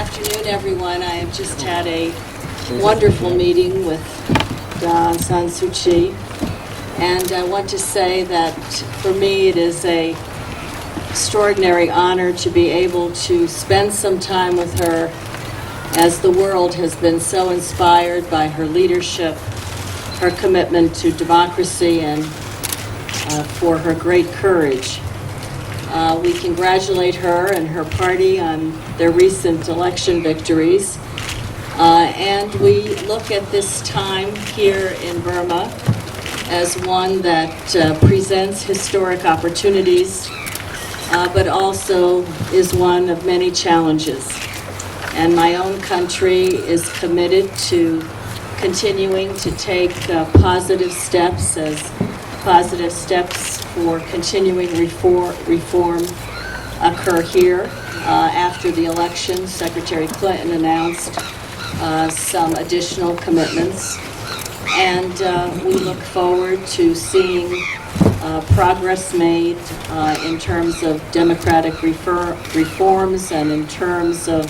afternoon, everyone. I have just had a wonderful meeting with Suu Kyi, and I want to say that for me it is an extraordinary honor to be able to spend some time with her, as the world has been so inspired by her leadership, her commitment to democracy, and for her great courage. We congratulate her and her party on their recent election victories. And we look at this time here in Burma as one that presents historic opportunities, but also is one of many challenges. And my own country is committed to continuing to take positive steps for continuing reform occur here. After the election, Secretary Clinton announced some additional commitments, and we look forward to seeing progress made in terms of democratic reforms and in terms of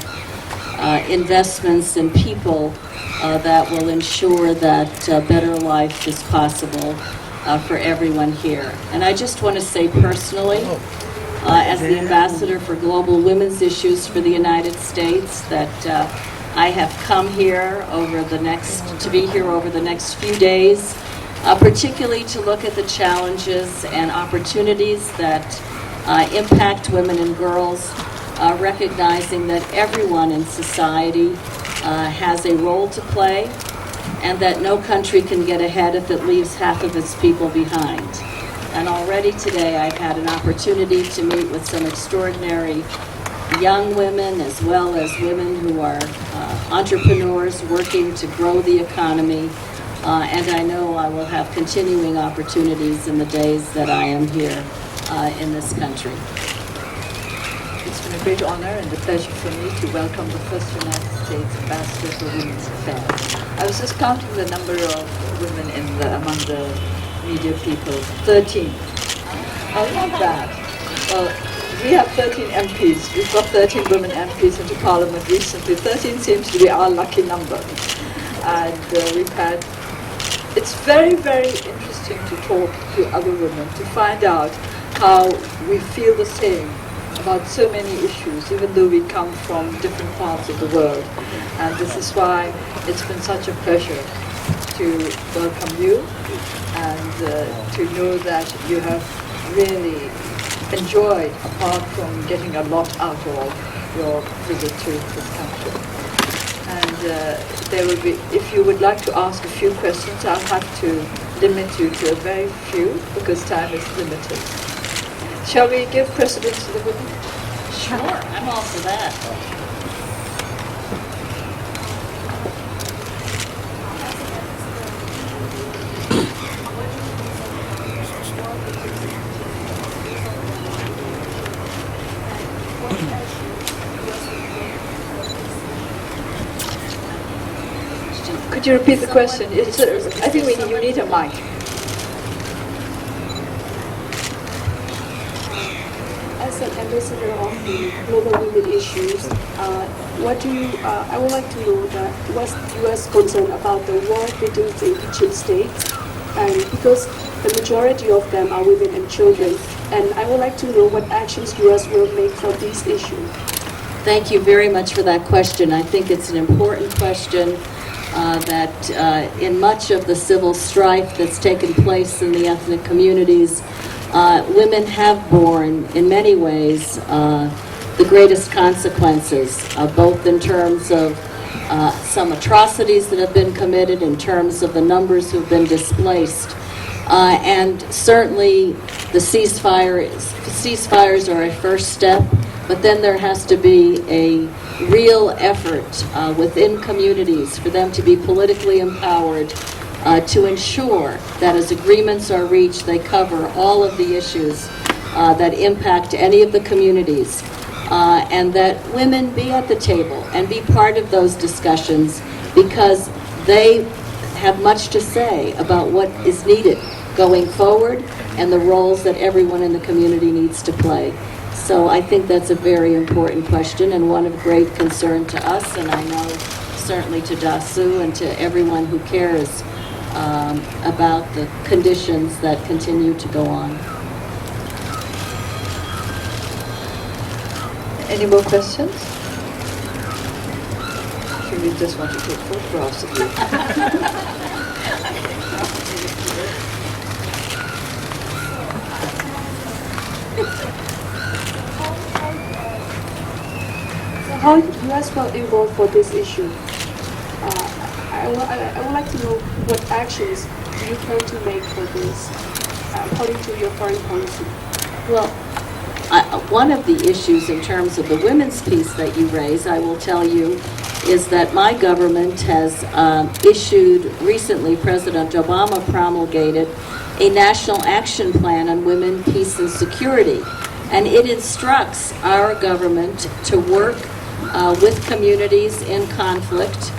investments in people that will ensure that a better life is possible for everyone here. And I just want to say personally, as the ambassador for global women's issues for the United States, that I have come here to be here over the next few days, particularly to look at the challenges and opportunities that impact women and girls, recognizing that everyone in society has a role to play, and that no country can get ahead if it leaves half of its people behind. And already today I've had an opportunity to meet with some extraordinary young women, as well as women who are entrepreneurs working to grow the economy, and I know I will have continuing opportunities in the days that I am here in this country. It's been a great honor and a pleasure for me to welcome the first United States Ambassador for Women's Affairs. I was just counting the number of women among the media people. 13. Oh, not bad. Well, we have 13 MPs. We've got 13 women MPs into Parliament recently. 13 seems to be our lucky number. And it's very, very interesting to talk to other women, to find out how we feel the same about so many issues, even though we come from different parts of the world. And this is why it's been such a pleasure to welcome you, and to know that you have really enjoyed, apart from getting a lot out of your visit to this country. And there will be, if you would like to ask a few questions, I'll have to limit you to a very few, because time is limited. Shall we give precedence to the women? Sure, I'm all for that. Could you repeat the question? I think you need a mic. As an ambassador of the global women issues, I would like to know that what's the U.S. concern about the war between the indigenous states, and because the majority of them are women and children, and I would like to know what actions U.S. will make for these issues. Thank you very much for that question. I think it's an important question that in much of the civil strife that's taken place in the ethnic communities, women have borne, in many ways, the greatest consequences, both in terms of some atrocities that have been committed, in terms of the numbers who've been displaced. And certainly the ceasefires are a first step, but then there has to be a real effort within communities for them to be politically empowered to ensure that as agreements are reached, they cover all of the issues that impact any of the communities, and that women be at the table and be part of those discussions, because they have much to say about what is needed going forward and the roles that everyone in the community needs to play. So I think that's a very important question and one of great concern to us, and I know certainly to Dasu and to everyone who cares about the conditions that continue to go on. Any more questions? Should we just want to take photographs of you? How U.S. will involved for this issue? I would like to know what actions do you plan to make for this, according to your foreign policy? Well, one of the issues in terms of the women's piece that you raise, I will tell you, is that my government has issued recently, President Obama promulgated a national action plan on women, peace, and security. And it instructs our government to work with communities in conflict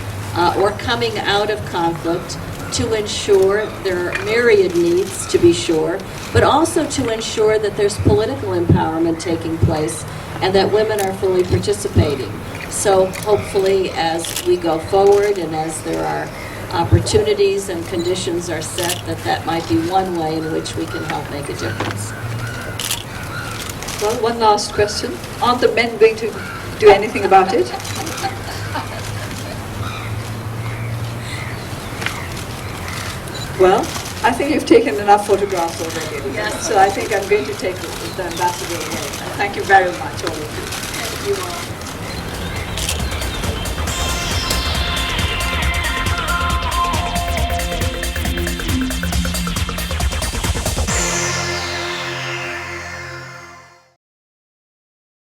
or coming out of conflict to ensure there are myriad needs, to be sure, but also to ensure that there's political empowerment taking place and that women are fully participating. So hopefully as we go forward and as there are opportunities and conditions are set, that might be one way in which we can help make a difference. Well, one last question. Aren't the men going to do anything about it? Well, I think you've taken enough photographs already. Yes. So I think I'm going to take the ambassador away. Thank you very much, all of you. Thank you all.